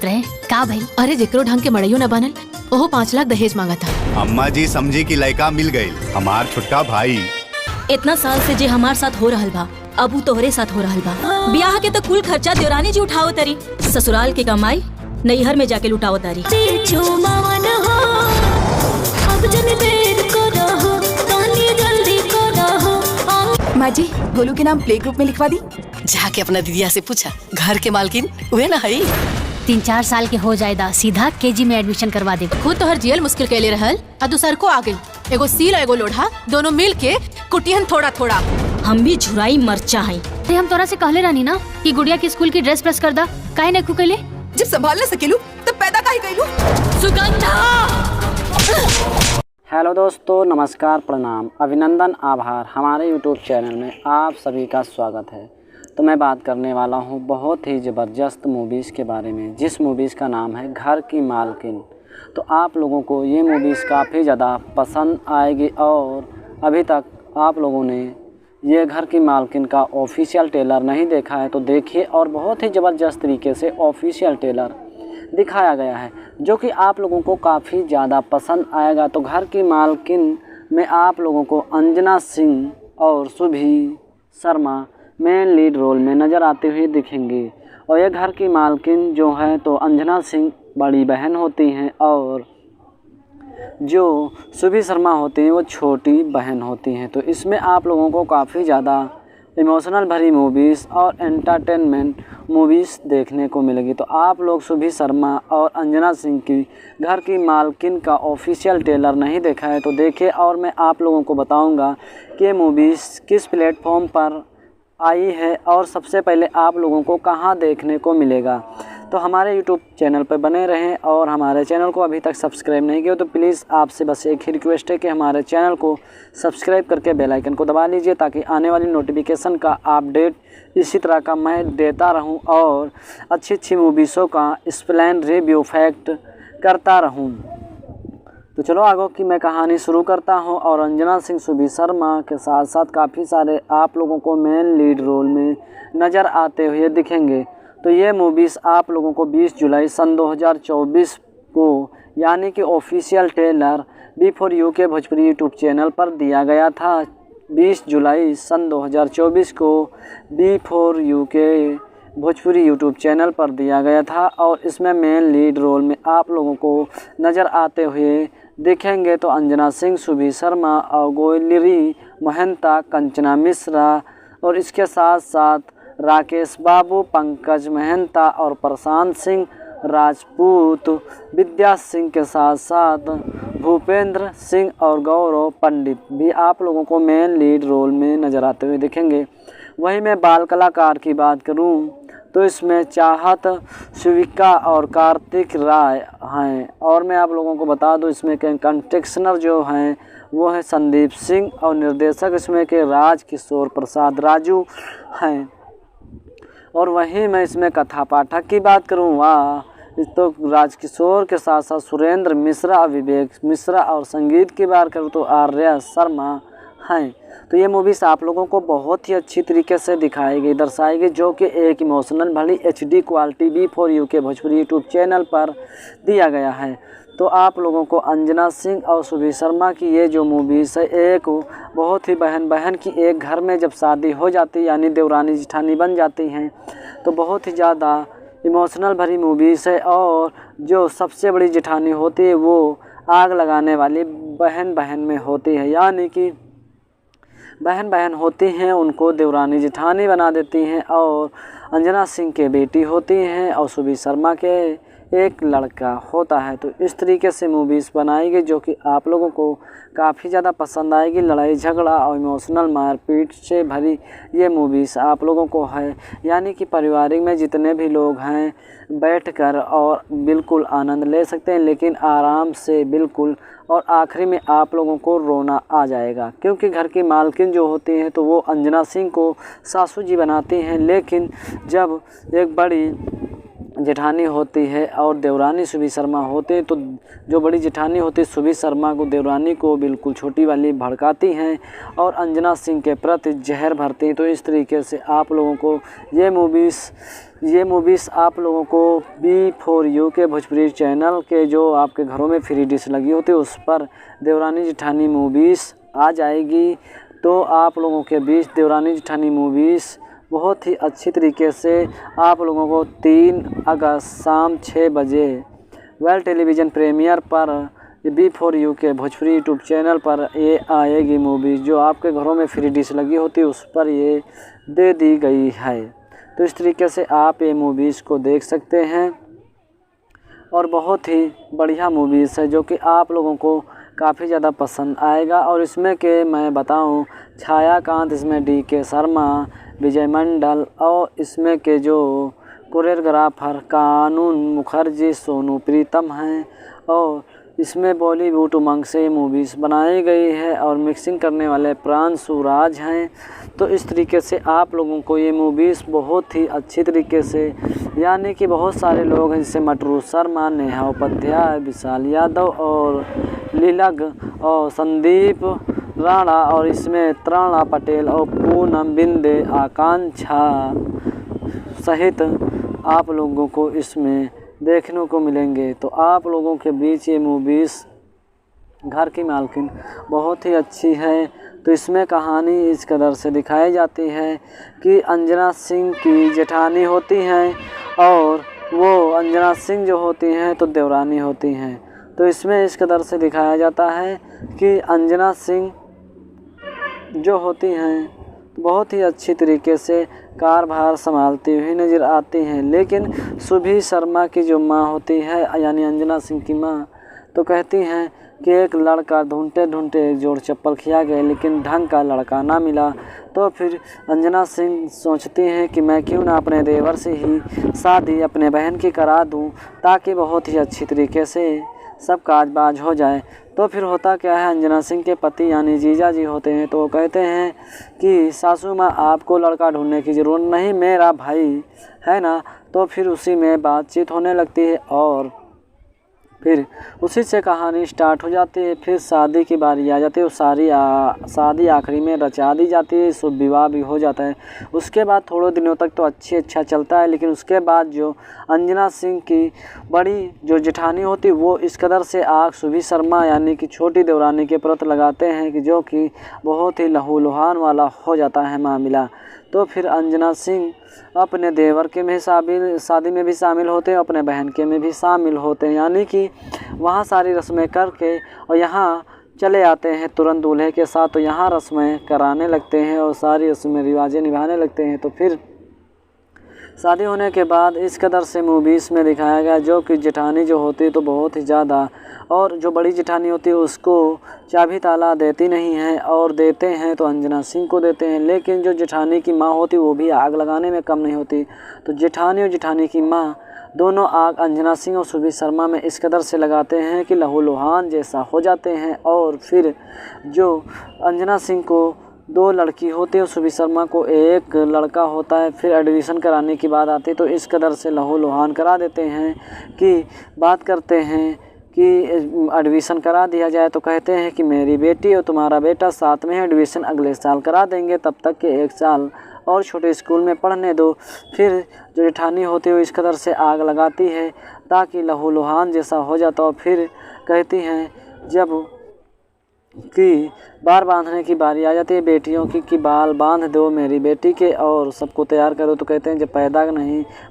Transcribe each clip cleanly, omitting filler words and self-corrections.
होत रहे का भाई? अरे जेकरो ढंग के मड़इयो न बनल, ओहो 5 लाख दहेज मांगा था। अम्मा जी समझी कि लड़का मिल गई, हमार छोटका भाई। इतना साल से जे हमार साथ हो रहल बा, अब उ तोहरे साथ हो रहल बा। ब्याह के तो कुल खर्चा देवरानी जी उठाओ तरी, ससुराल के कमाई नैहर में जाके लुटाओ तारी। माँ जी, गोलू के नाम प्ले ग्रुप में लिखवा दी। जाके अपना दीदिया से पूछा, घर के मालकिन वे ना है। 3-4 साल के हो जाएदा, सीधा केजी में एडमिशन करवा दे। खुद तो हर जियल मुश्किल कैले रहल, आ दूसर को आ गई। एगो सील एगो लोढ़ा, दोनों मिल के कुटियन थोड़ा थोड़ा। हम भी झुराई मरचा है। अरे हम तोरा से कहले रानी ना कि गुड़िया की स्कूल की ड्रेस प्रेस कर दा, काहे नहीं कुकले? जब संभाल न सकेलू तो पैदा काहे कैलू? सुगंधा। हेलो दोस्तों, नमस्कार, प्रणाम, अभिनंदन, आभार। हमारे यूट्यूब चैनल में आप सभी का स्वागत है। तो मैं बात करने वाला हूं बहुत ही ज़बरदस्त मूवीज़ के बारे में, जिस मूवीज़ का नाम है घर की मालकिन। तो आप लोगों को ये मूवीज़ काफ़ी ज़्यादा पसंद आएगी और अभी तक आप लोगों ने ये घर की मालकिन का ऑफिशियल ट्रेलर नहीं देखा है तो देखिए, और बहुत ही ज़बरदस्त तरीके से ऑफिशियल ट्रेलर दिखाया गया है जो कि आप लोगों को काफ़ी ज़्यादा पसंद आएगा। तो घर की मालकिन में आप लोगों को अंजना सिंह और सुभी शर्मा मेन लीड रोल में नज़र आते हुए दिखेंगे। और ये घर की मालकिन जो है तो अंजना सिंह बड़ी बहन होती हैं और जो सुभी शर्मा होती हैं वो छोटी बहन होती हैं। तो इसमें आप लोगों को काफ़ी ज़्यादा इमोशनल भरी मूवीज़ और एंटरटेनमेंट मूवीज़ देखने को मिलेगी। तो आप लोग सुभी शर्मा और अंजना सिंह की घर की मालकिन का ऑफिशियल ट्रेलर नहीं देखा है तो देखिए, और मैं आप लोगों को बताऊंगा कि मूवीज़ किस प्लेटफॉर्म पर आई है और सबसे पहले आप लोगों को कहां देखने को मिलेगा। तो हमारे यूट्यूब चैनल पर बने रहें और हमारे चैनल को अभी तक सब्सक्राइब नहीं किया तो प्लीज़ आपसे बस एक ही रिक्वेस्ट है कि हमारे चैनल को सब्सक्राइब करके बेल आइकन को दबा लीजिए ताकि आने वाली नोटिफिकेशन का अपडेट इसी तरह का मैं देता रहूं और अच्छी मूवीज़ों का एक्सप्लेन रिव्यू फैक्ट करता रहूं। तो चलो आगे की मैं कहानी शुरू करता हूं। और अंजना सिंह सुभी शर्मा के साथ साथ काफ़ी सारे आप लोगों को मेन लीड रोल में नज़र आते हुए दिखेंगे। तो ये मूवीज़ आप लोगों को 20 जुलाई सन 2024 को यानी कि ऑफिशियल ट्रेलर B4U के भोजपुरी यूट्यूब चैनल पर दिया गया था। 20 जुलाई सन 2024 को B4U के भोजपुरी यूट्यूब चैनल पर दिया गया था और इसमें मेन लीड रोल में आप लोगों को नज़र आते हुए दिखेंगे। तो अंजना सिंह, सुभी शर्मा और गोयलरी महंता, कंचना मिश्रा और इसके साथ साथ राकेश बाबू, पंकज महंता और प्रशांत सिंह राजपूत, विद्या सिंह के साथ साथ भूपेंद्र सिंह और गौरव पंडित भी आप लोगों को मेन लीड रोल में नज़र आते हुए दिखेंगे। वहीं मैं बाल कलाकार की बात करूं तो इसमें चाहत, शिविका और कार्तिक राय हैं। और मैं आप लोगों को बता दूं इसमें के कंटेक्शनर जो हैं वो है संदीप सिंह और निर्देशक इसमें के राज किशोर प्रसाद राजू हैं। और वहीं मैं इसमें कथा पाठक की बात करूँ, वाह, तो राजकिशोर के साथ साथ सुरेंद्र मिश्रा, विवेक मिश्रा और संगीत की बात करूँ तो आर्या शर्मा हैं। तो ये मूवीज़ आप लोगों को बहुत ही अच्छी तरीके से दिखाई गई, दर्शाई गई, जो कि एक इमोशनल भली HD क्वालिटी B4U के भोजपुरी यूट्यूब चैनल पर दिया गया है। तो आप लोगों को अंजना सिंह और सुभी शर्मा की ये जो मूवीज़ है, एक बहुत ही बहन की एक घर में जब शादी हो जाती है यानी देवरानी जिठानी बन जाती हैं तो बहुत ही ज़्यादा इमोशनल भरी मूवीज़ है। और जो सबसे बड़ी जिठानी होती है वो आग लगाने वाली बहन में होती है, यानी कि बहन होती हैं उनको देवरानी जिठानी बना देती हैं और अंजना सिंह के बेटी होती हैं और सुभी शर्मा के एक लड़का होता है। तो इस तरीके से मूवीज़ बनाई गई जो कि आप लोगों को काफ़ी ज़्यादा पसंद आएगी। लड़ाई झगड़ा और इमोशनल मारपीट से भरी ये मूवीज़ आप लोगों को है, यानी कि पारिवारिक में जितने भी लोग हैं बैठकर और बिल्कुल आनंद ले सकते हैं, लेकिन आराम से बिल्कुल। और आखिरी में आप लोगों को रोना आ जाएगा क्योंकि घर की मालकिन जो होती हैं तो वो अंजना सिंह को सासू जी बनाती हैं, लेकिन जब एक बड़ी जेठानी होती है और देवरानी सुबी शर्मा होते हैं। तो जो बड़ी जेठानी होती है सुबी शर्मा को देवरानी को बिल्कुल छोटी वाली भड़काती हैं और अंजना सिंह के प्रति जहर भरती हैं। तो इस तरीके से आप लोगों को ये मूवीज़ आप लोगों को B4U के भोजपुरी चैनल के जो आपके घरों में फ्री डिश लगी होती है उस पर देवरानी जेठानी मूवीज़ आ जाएगी। तो आप लोगों के बीच देवरानी जेठानी मूवीज़ बहुत ही अच्छी तरीके से आप लोगों को 3 अगस्त शाम 6 बजे वर्ल्ड टेलीविज़न प्रीमियर पर B4U के भोजपुरी यूट्यूब चैनल पर ये आएगी मूवी। जो आपके घरों में फ्री डिश लगी होती है उस पर ये दे दी गई है। तो इस तरीके से आप ये मूवीज़ को देख सकते हैं और बहुत ही बढ़िया मूवीज़ है जो कि आप लोगों को काफ़ी ज़्यादा पसंद आएगा। और इसमें के मैं बताऊं छायाकांत, इसमें DK शर्मा, विजय मंडल और इसमें के जो कोरियोग्राफर कानून मुखर्जी, सोनू प्रीतम हैं और इसमें बॉलीवुड उमंग से मूवीज़ बनाई गई है और मिक्सिंग करने वाले प्रांशु राज हैं। तो इस तरीके से आप लोगों को ये मूवीज़ बहुत ही अच्छी तरीके से यानी कि बहुत सारे लोग हैं जैसे मटरू शर्मा, नेहा उपाध्याय, विशाल यादव और लीलग और संदीप राणा और इसमें त्राणा पटेल और पूनम बिंदे, आकांक्षा सहित आप लोगों को इसमें देखने को मिलेंगे। तो आप लोगों के बीच ये मूवीज़ घर की मालकिन बहुत ही अच्छी है। तो इसमें कहानी इस कदर से दिखाई जाती है कि अंजना सिंह की जेठानी होती हैं और वो अंजना सिंह जो होती हैं तो देवरानी होती हैं। तो इसमें इस कदर से दिखाया जाता है कि अंजना सिंह जो होती हैं बहुत ही अच्छी तरीके से कारभार संभालती हुई नज़र आती हैं। लेकिन सुभी शर्मा की जो माँ होती है यानी अंजना सिंह की माँ तो कहती हैं कि एक लड़का ढूंढते ढूंढते एक जोड़ चप्पल खिया गए लेकिन ढंग का लड़का ना मिला। तो फिर अंजना सिंह सोचती हैं कि मैं क्यों ना अपने देवर से ही शादी अपने बहन की करा दूं ताकि बहुत ही अच्छी तरीके से सब काजबाज हो जाए। तो फिर होता क्या है, अंजना सिंह के पति यानी जीजा जी होते हैं तो वो कहते हैं कि सासू माँ आपको लड़का ढूंढने की ज़रूरत नहीं, मेरा भाई है ना। तो फिर उसी में बातचीत होने लगती है और फिर उसी से कहानी स्टार्ट हो जाती है। फिर शादी की बारी आ जाती है, शादी आखिरी में रचा दी जाती है, शुभ विवाह भी हो जाता है। उसके बाद थोड़े दिनों तक तो अच्छा चलता है लेकिन उसके बाद जो अंजना सिंह की बड़ी जो जेठानी होती है वो इस कदर से आग सुभी शर्मा यानी कि छोटी देवरानी के प्रति लगाते हैं कि जो कि बहुत ही लहूलुहान वाला हो जाता है मामला। तो फिर अंजना सिंह अपने देवर के में शादी में भी शामिल होते हैं, अपने बहन के में भी शामिल होते हैं यानी कि वहाँ सारी रस्में करके और यहाँ चले आते हैं तुरंत दूल्हे के साथ। तो यहाँ रस्में कराने लगते हैं और सारी रस्में रिवाजें निभाने लगते हैं। तो फिर शादी होने के बाद इस कदर से मूवीज़ में दिखाया गया जो कि जेठानी जो होती है तो बहुत ही ज़्यादा और जो बड़ी जेठानी होती है उसको चाबी ताला देती नहीं है और देते हैं तो अंजना सिंह को देते हैं। लेकिन जो जेठानी की माँ होती वो भी आग लगाने में कम नहीं होती। तो जेठानी और जेठानी की माँ दोनों आग अंजना सिंह और सुभी शर्मा में इस कदर से लगाते हैं कि लहूलुहान जैसा हो जाते हैं। और फिर जो अंजना सिंह को 2 लड़की होती है, सुभी शर्मा को 1 लड़का होता है। फिर एडमिशन कराने की बात आती है तो इस कदर से लहूलुहान करा देते हैं कि बात करते हैं कि एडमिशन करा दिया जाए। तो कहते हैं कि मेरी बेटी और तुम्हारा बेटा साथ में एडमिशन अगले साल करा देंगे, तब तक के 1 साल और छोटे स्कूल में पढ़ने दो। फिर जो जेठानी होती है वो इस कदर से आग लगाती है ताकि लहूलुहान जैसा हो जाता। और फिर कहती हैं जब कि बाल बांधने की बारी आ जाती है बेटियों की कि बाल बांध दो मेरी बेटी के और सबको तैयार करो। तो कहते हैं जब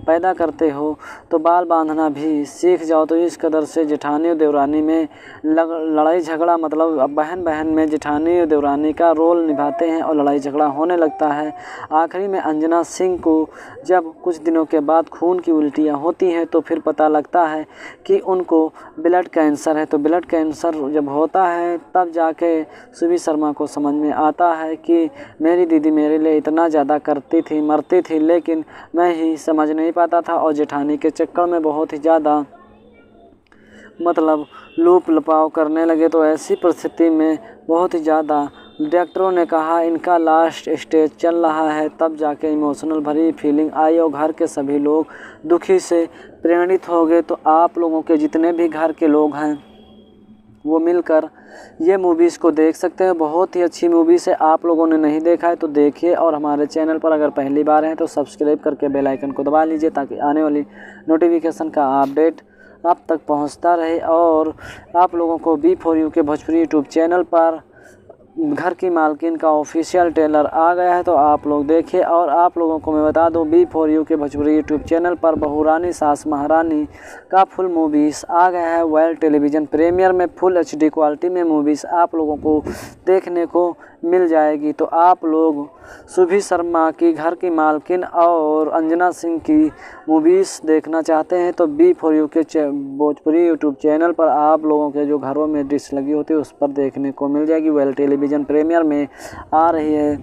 पैदा करते हो तो बाल बांधना भी सीख जाओ। तो इस कदर से जेठानी और देवरानी में लड़ाई झगड़ा मतलब बहन में जेठानी और देवरानी का रोल निभाते हैं और लड़ाई झगड़ा होने लगता है। आखिरी में अंजना सिंह को जब कुछ दिनों के बाद खून की उल्टियाँ होती हैं तो फिर पता लगता है कि उनको ब्लड कैंसर है। तो ब्लड कैंसर जब होता है तब जाके सुभी शर्मा को समझ में आता है कि मेरी दीदी मेरे लिए इतना ज़्यादा करती थी, मरती थी, लेकिन मैं ही समझ नहीं पाता था और जेठानी के चक्कर में बहुत ही ज़्यादा मतलब लूप लपाव करने लगे। तो ऐसी परिस्थिति में बहुत ही ज़्यादा डॉक्टरों ने कहा इनका लास्ट स्टेज चल रहा है। तब जाके इमोशनल भरी फीलिंग आई और घर के सभी लोग दुखी से प्रेरित होगे तो आप लोगों के जितने भी घर के लोग हैं वो मिलकर ये मूवीज़ को देख सकते हैं। बहुत ही अच्छी मूवीज़ है, आप लोगों ने नहीं देखा है तो देखिए, और हमारे चैनल पर अगर पहली बार हैं तो सब्सक्राइब करके बेल आइकन को दबा लीजिए ताकि आने वाली नोटिफिकेशन का अपडेट आप तक पहुंचता रहे। और आप लोगों को B4U के भोजपुरी यूट्यूब चैनल पर घर की मालकिन का ऑफिशियल ट्रेलर आ गया है तो आप लोग देखिए। और आप लोगों को मैं बता दूं B4U के भोजपुरी यूट्यूब चैनल पर बहू रानी सास महारानी का फुल मूवीज़ आ गया है। वर्ल्ड टेलीविज़न प्रीमियर में फुल HD क्वालिटी में मूवीज़ आप लोगों को देखने को मिल जाएगी। तो आप लोग सुभी शर्मा की घर की मालकिन और अंजना सिंह की मूवीज़ देखना चाहते हैं तो B4U के भोजपुरी यूट्यूब चैनल पर आप लोगों के जो घरों में डिश लगी होती है उस पर देखने को मिल जाएगी। वर्ल्ड टेलीविज़न प्रीमियर में आ रही है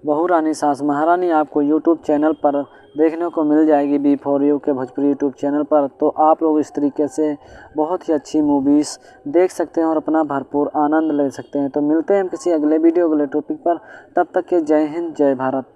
बहू रानी सास महारानी, आपको यूट्यूब चैनल पर देखने को मिल जाएगी B4U के भोजपुरी यूट्यूब चैनल पर। तो आप लोग इस तरीके से बहुत ही अच्छी मूवीज़ देख सकते हैं और अपना भरपूर आनंद ले सकते हैं। तो मिलते हैं किसी अगले वीडियो अगले टॉपिक पर, तब तक के जय हिंद जय भारत।